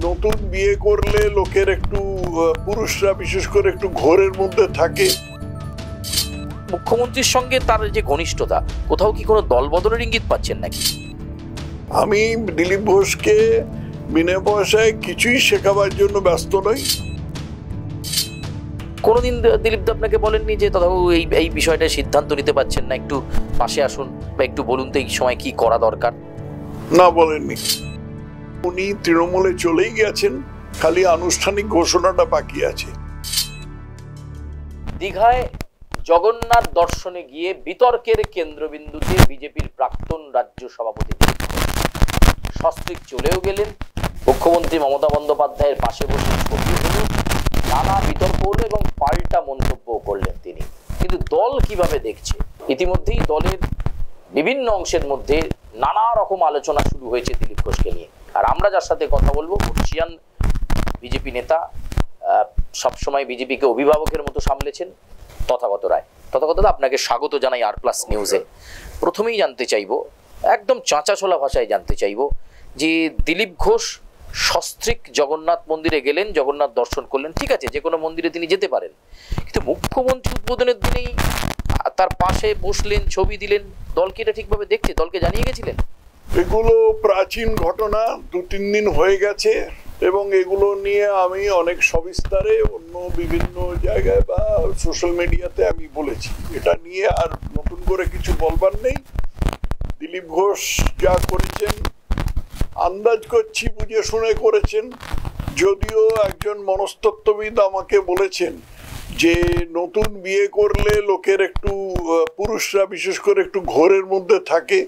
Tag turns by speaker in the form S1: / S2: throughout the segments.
S1: নতুন বিয়ে করলে লোকের একটু পুরুষরা বিশেষ করে একটু ঘোরের মধ্যে থাকে।
S2: মুখ্যমন্ত্রীর সঙ্গে তার যে ঘনিষ্ঠতা, কোথাও কি কোনো দল বদলের ইঙ্গিত পাচ্ছেন নাকি?
S1: আমি দিলীপ ঘোষকে বিনা পয়সায় কিছুই শেখাবার জন্য ব্যস্ত নই।
S2: কোনোদিন দিলীপ দা আপনাকে বলেননি যে তথাও এই বিষয়টা সিদ্ধান্ত নিতে পারছেন না, একটু পাশে আসুন বা একটু বলুন তো এই সময় কি করা দরকার?
S1: না, বলেননি। উনি তৃণমূলে চলেই গেছেন, খালি আনুষ্ঠানিক ঘোষণাটা বাকি আছে।
S2: দীঘায় জগন্নাথ দর্শনে গিয়ে বিতর্কের কেন্দ্রবিন্দুতে বিজেপির প্রাক্তন রাজ্য সভাপতি সস্ত্রীক চলেও গেলেন। মুখ্যমন্ত্রী মমতা বন্দ্যোপাধ্যায়ের পাশে বসে ছবি হলো, নানা বিতর্ক হলো এবং পাল্টা মন্তব্য করলেন তিনি। কিন্তু দল কিভাবে দেখছে? ইতিমধ্যেই দলের বিভিন্ন অংশের মধ্যে নানা রকম আলোচনা শুরু হয়েছে দিলীপ ঘোষকে নিয়ে। আর আমরা যার সাথে কথা বলবো, বর্ষিয়ান বিজেপি নেতা, সবসময় বিজেপিকে অভিভাবকের মতো সামলেছেন, তথাগত রায়। তথাগত দা, আপনাকে স্বাগত জানাই আর+ নিউজে। প্রথমেই জানতে চাইবো, একদম চাঁচাছোলা ভাষায় জানতে চাইবো যে দিলীপ ঘোষ সস্ত্রীক জগন্নাথ মন্দিরে গেলেন, জগন্নাথ দর্শন করলেন, ঠিক আছে, যে কোনো মন্দিরে তিনি যেতে পারেন, কিন্তু মুখ্যমন্ত্রী উদ্বোধনের দিনেই তার পাশে বসলেন, ছবি দিলেন। দল কি এটা ঠিকভাবে দেখছে? দলকে জানিয়ে গেছিলেন?
S1: এগুলো প্রাচীন ঘটনা, 2-3 দিন হয়ে গেছে এবং এগুলো নিয়ে আমি অনেক সবিস্তারে অন্য বিভিন্ন জায়গায় বা সোশ্যাল মিডিয়াতে আমি বলেছি। এটা নিয়ে আর নতুন করে কিছু বলবার নেই। দিলীপ ঘোষ যা করেছেন আন্দাজ করছি বুঝে শুনে করেছেন। যদিও একজন মনস্তত্ত্ববিদ আমাকে বলেছেন যে নতুন বিয়ে করলে লোকের একটু পুরুষরা বিশেষ করে একটু ঘোরের মধ্যে থাকে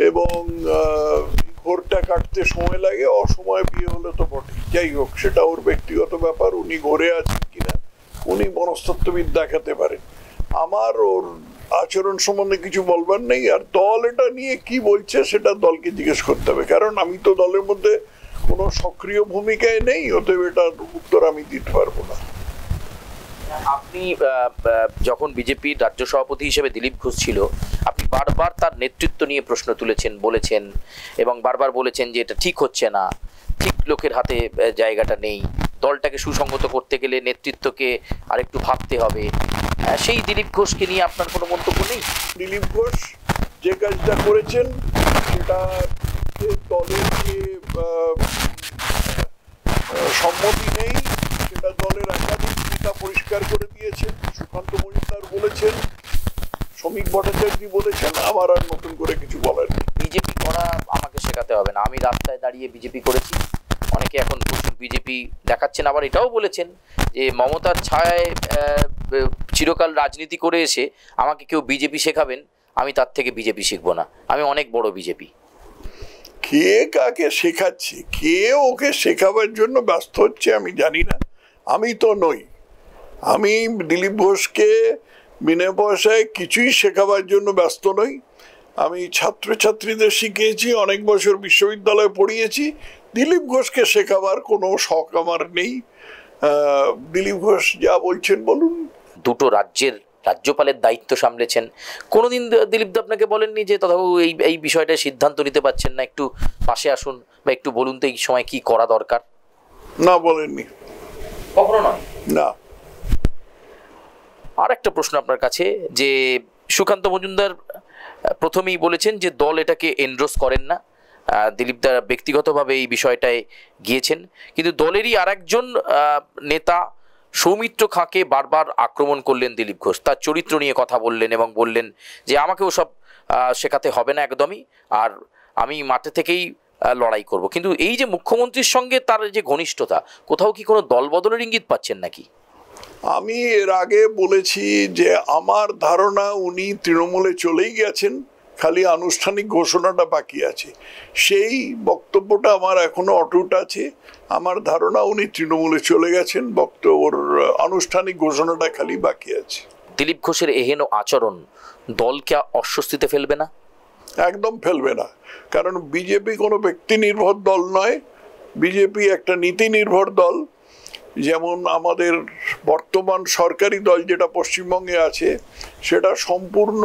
S1: এবং ঘোরটা কাটতে সময় লাগে, অসময়ে বিয়ে হলে তো বটে। যাই হোক, সেটা ওর ব্যক্তিগত ব্যাপার, উনি ঘোরে আছেন কিনা উনি মনস্তত্ত্ববিদ দেখাতে পারেন। আমার ওর আচরণ সম্বন্ধে কিছু বলবার নেই। আর দল এটা নিয়ে কি বলছে সেটা দলকে জিজ্ঞেস করতে হবে, কারণ আমি তো দলের মধ্যে কোনো সক্রিয় ভূমিকায় নেই, অতএব এটার উত্তর আমি দিতে পারবো না।
S2: আপনি যখন বিজেপির রাজ্য সভাপতি হিসেবে দিলীপ ঘোষ ছিল, আপনি বারবার তার নেতৃত্ব নিয়ে প্রশ্ন তুলেছেন, বলেছেন এবং বারবার বলেছেন যে এটা ঠিক হচ্ছে না, ঠিক লোকের হাতে জায়গাটা নেই, দলটাকে সুসংগত করতে গেলে নেতৃত্বকে আরেকটু ভাবতে হবে। সেই দিলীপ ঘোষকে নিয়ে আপনার কোনো মন্তব্য নেই?
S1: দিলীপ ঘোষ যে কাজটা করেছেন সেটা দলের যে সম্মতি নেই সেটা দলের একাধিক নেতা পরিষ্কার করে দিয়েছেন। সুকান্ত মজুমদার বলেছেন, শ্রমিক ভট্টাচার্য বলেছেন, আমার আর নতুন করে কিছু বলার নেই।
S2: বিজেপি করা আমাকে শেখাতে হবে না, আমি রাস্তায় দাঁড়িয়ে বিজেপি করেছি। অনেকে এখন প্রচুর বিজেপি দেখাচ্ছেন, আবার এটাও বলেছেন যে মমতার ছায়ায় চিরকাল রাজনীতি করে এসে আমাকে কেউ বিজেপি শেখাবেন, আমি তার থেকে বিজেপি শিখবো না, আমি অনেক বড় বিজেপি।
S1: কে কাকে শেখাচ্ছে, কে ওকে শেখাবার জন্য ব্যস্ত হচ্ছে আমি জানি না। আমি তো নই। আমি দিলীপ ঘোষকে বিনা পয়সায় কিছুই শেখাবার জন্য ব্যস্ত নই। আমি ছাত্রছাত্রীদের শিখিয়েছি, অনেক বছর বিশ্ববিদ্যালয়ে পড়িয়েছি। দিলীপ ঘোষকে শেখাবার কোনো শখ আমার নেই। দিলীপ ঘোষ যা বলছেন বলুন।
S2: দুটো রাজ্যের রাজ্যপালের দায়িত্ব সামলেছেন, কোনোদিন দিলীপ দা আপনাকে বলেননি যে তথাও এই বিষয়টা সিদ্ধান্ত নিতে পারছেন না, একটু পাশে আসুন বা একটু বলুন তো এই সময় কি করা দরকার?
S1: না, বলেননি,
S2: কখনো নয়।
S1: না।
S2: আর একটা প্রশ্ন আপনার কাছে, যে সুকান্ত মজুমদার প্রথমেই বলেছেন যে দল এটাকে এন্ডোর্স করেন না, দিলীপ দা ব্যক্তিগতভাবে এই বিষয়টায় গিয়েছেন, কিন্তু দলেরই আরেকজন নেতা সৌমিত্র খাঁকে বারবার আক্রমণ করলেন দিলীপ ঘোষ, তার চরিত্র নিয়ে কথা বললেন এবং বললেন যে আমাকেও সব শেখাতে হবে না একদমই, আর আমি মাঠে থেকেই লড়াই করব। কিন্তু এই যে মুখ্যমন্ত্রীর সঙ্গে তার যে ঘনিষ্ঠতা, কোথাও কি কোনো দল বদলের ইঙ্গিত পাচ্ছেন নাকি?
S1: আমি এর আগে বলেছি যে আমার ধারণা উনি তৃণমূলে চলেই গেছেন, খালি আনুষ্ঠানিক ঘোষণাটা বাকি আছে। সেই বক্তব্যটা আমার এখনো অটুট আছে। আমার ধারণা উনি তৃণমূলে চলে গেছেন, ওর আনুষ্ঠানিক ঘোষণাটা খালি বাকি আছে।
S2: দিলীপ ঘোষের এহেন আচরণ দলকে অস্বস্তিতে ফেলবে না?
S1: একদম ফেলবে না, কারণ বিজেপি কোনো ব্যক্তি নির্ভর দল নয়, বিজেপি একটা নীতি নির্ভর দল। যেমন আমাদের বর্তমান সরকারি দল যেটা পশ্চিমবঙ্গে আছে সেটা সম্পূর্ণ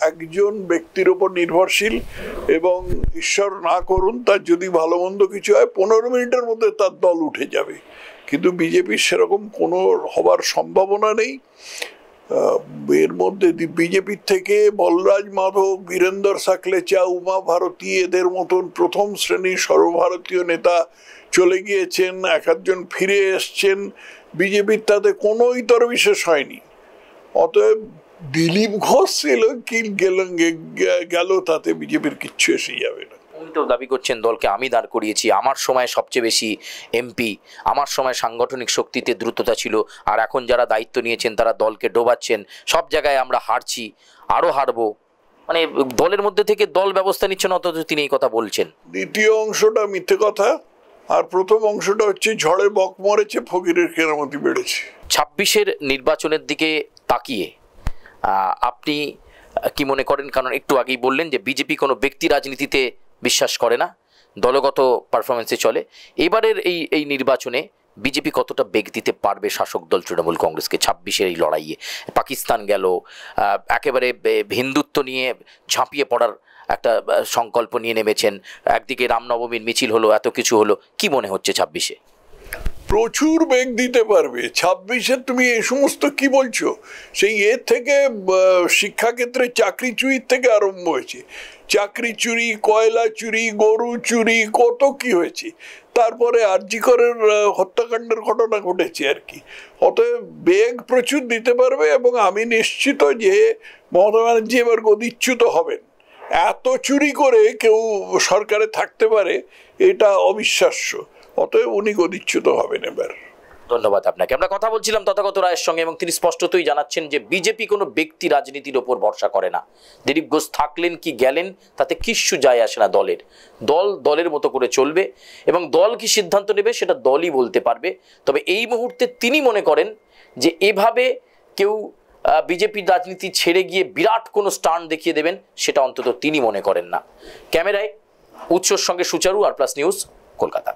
S1: একজন ব্যক্তির উপর নির্ভরশীল, এবং ঈশ্বর না করুন তার যদি ভালো মন্দ কিছু হয় 15 মিনিটের মধ্যে তার দল উঠে যাবে। কিন্তু বিজেপির সেরকম কোনো হবার সম্ভাবনা নেই। এর মধ্যে বিজেপির থেকে বলরাজ মাধব, বীরেন্দর সাকলেচা, উমা ভারতী এদের মতন প্রথম শ্রেণীর সর্বভারতীয় নেতা চলে গিয়েছেন, এক একজন ফিরে এসছেন। বিজেপির তাতে কোনো ইতর বিশেষ হয়নি। অতএব দিলীপ ঘোষ এলো কি গেল তাতে বিজেপির কিচ্ছু এসে যাবে না।
S2: উনি তো দাবি করছেন দলকে আমি দাঁড় করিয়েছি, আমার সময় সবচেয়ে বেশি এমপি, আমার সময় সাংগঠনিক শক্তিতে দ্রুততা ছিল, আর এখন যারা দায়িত্ব নিয়েছেন তারা দলকে ডোবাচ্ছেন, সব জায়গায় আমরা হারছি, আরও হারবো। মানে দলের মধ্যে থেকে দল ব্যবস্থা নিচ্ছেন, অথচ তিনি এই কথা বলছেন।
S1: দ্বিতীয় অংশটা মিথ্যে কথা, আর প্রথম অংশটা হচ্ছে ঝড়ে বক মরেছে, ফকিরের কেরামতি বেড়েছে।
S2: 26-এর নির্বাচনের দিকে তাকিয়ে আপনি কি মনে করেন? কারণ একটু আগেই বললেন যে বিজেপি কোনো ব্যক্তি রাজনীতিতে বিশ্বাস করে না, দলগত পারফরমেন্সে চলে। এবারের এই নির্বাচনে বিজেপি কতটা বেগ দিতে পারবে শাসক দল তৃণমূল কংগ্রেসকে 26-এর এই লড়াইয়ে? পাকিস্তান গেল, একেবারে হিন্দুত্ব নিয়ে ঝাঁপিয়ে পড়ার একটা সংকল্প নিয়ে নেমেছেন, একদিকে রামনবমীর মিছিল হলো, এত কিছু হলো, কি মনে হচ্ছে 26-এ?
S1: প্রচুর বেগ দিতে পারবে 26-এ। তুমি এই সমস্ত কি বলছো? সেই এর থেকে শিক্ষাক্ষেত্রে চাকরি চুরির থেকে আরম্ভ হয়েছে, চাকরি চুরি, কয়লা চুরি, গরু চুরি, কত কি হয়েছে। তারপরে আরজিকরের হত্যাকাণ্ডের ঘটনা ঘটেছে আর কি। অতএব বেগ প্রচুর দিতে পারবে, এবং আমি নিশ্চিত যে মমতা ব্যানার্জি এবার গদিচ্যুত হবেন। এত চুরি করে কেউ সরকারে থাকতে পারে এটা অবিশ্বাস্য। অতএব উনি গদিচ্যুত হবেন এবার।
S2: ধন্যবাদ আপনাকে। আমরা কথা বলছিলাম তথাগত রায়ের সঙ্গে, এবং তিনি স্পষ্টতই জানাচ্ছেন যে বিজেপি কোনো ব্যক্তি রাজনীতির ওপর ভরসা করে না। দিলীপ ঘোষ থাকলেন কি গেলেন তাতে কিচ্ছু যায় আসে না দলের। দল দলের মতো করে চলবে, এবং দল কি সিদ্ধান্ত নেবে সেটা দলই বলতে পারবে। তবে এই মুহূর্তে তিনি মনে করেন যে এভাবে কেউ বিজেপির রাজনীতি ছেড়ে গিয়ে বিরাট কোনো স্টান্ট দেখিয়ে দেবেন, সেটা অন্তত তিনি মনে করেন না। ক্যামেরায় উৎসর সঙ্গে সুচারু, আর প্লাস নিউজ, কলকাতা।